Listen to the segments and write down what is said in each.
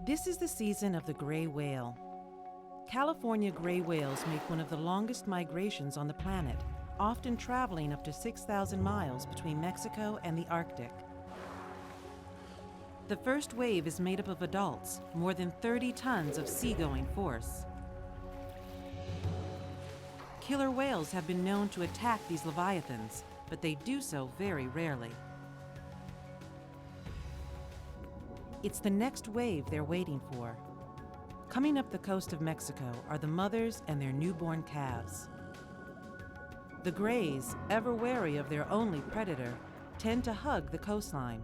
This is the season of the gray whale. California gray whales make one of the longest migrations on the planet, often traveling up to 6,000 miles between Mexico and the Arctic. The first wave is made up of adults, more than 30 tons of seagoing force. Killer whales have been known to attack these leviathans, but they do so very rarely. It's the next wave they're waiting for. Coming up the coast of Mexico are the mothers and their newborn calves. The grays, ever wary of their only predator, tend to hug the coastline.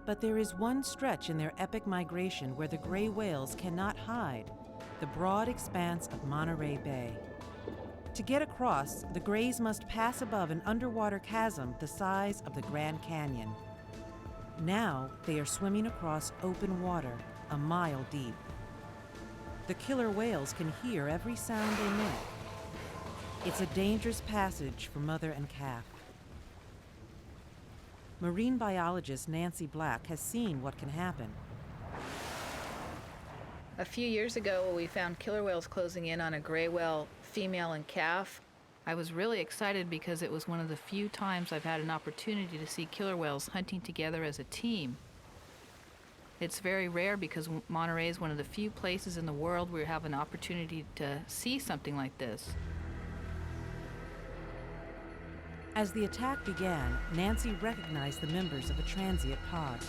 But there is one stretch in their epic migration where the gray whales cannot hide, the broad expanse of Monterey Bay. To get across, the grays must pass above an underwater chasm the size of the Grand Canyon. Now they are swimming across open water, a mile deep. The killer whales can hear every sound they make. It's a dangerous passage for mother and calf. Marine biologist Nancy Black has seen what can happen. A few years ago, when we found killer whales closing in on a gray whale, female and calf, I was really excited because it was one of the few times I've had an opportunity to see killer whales hunting together as a team. It's very rare because Monterey is one of the few places in the world where you have an opportunity to see something like this. As the attack began, Nancy recognized the members of a transient pod.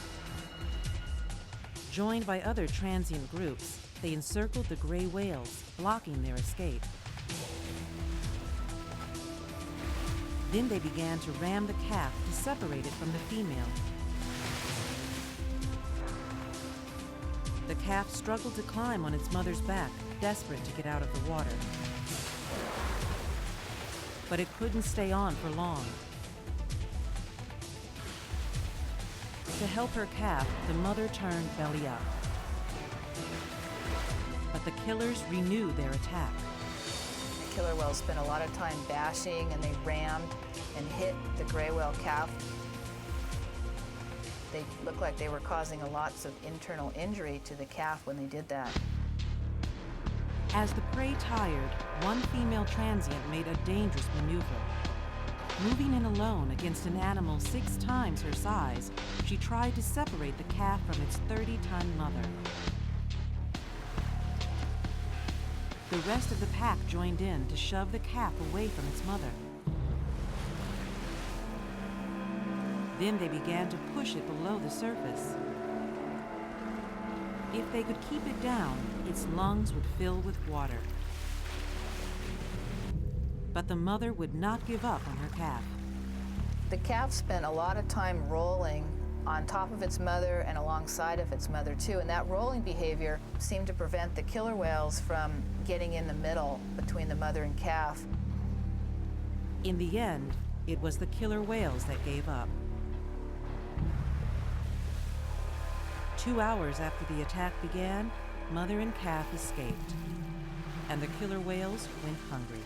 Joined by other transient groups, they encircled the gray whales, blocking their escape. Then they began to ram the calf to separate it from the female. The calf struggled to climb on its mother's back, desperate to get out of the water. But it couldn't stay on for long. To help her calf, the mother turned belly up. But the killers renewed their attack. The killer whales spent a lot of time bashing, and they rammed and hit the gray whale calf. They looked like they were causing lots of internal injury to the calf when they did that. As the prey tired, one female transient made a dangerous maneuver. Moving in alone against an animal 6 times her size, she tried to separate the calf from its 30-ton mother. The rest of the pack joined in to shove the calf away from its mother. Then they began to push it below the surface. If they could keep it down, its lungs would fill with water. But the mother would not give up on her calf. The calf spent a lot of time rolling on top of its mother and alongside of its mother too, and that rolling behavior seemed to prevent the killer whales from getting in the middle between the mother and calf. In the end, it was the killer whales that gave up. 2 hours after the attack began, mother and calf escaped, and the killer whales went hungry.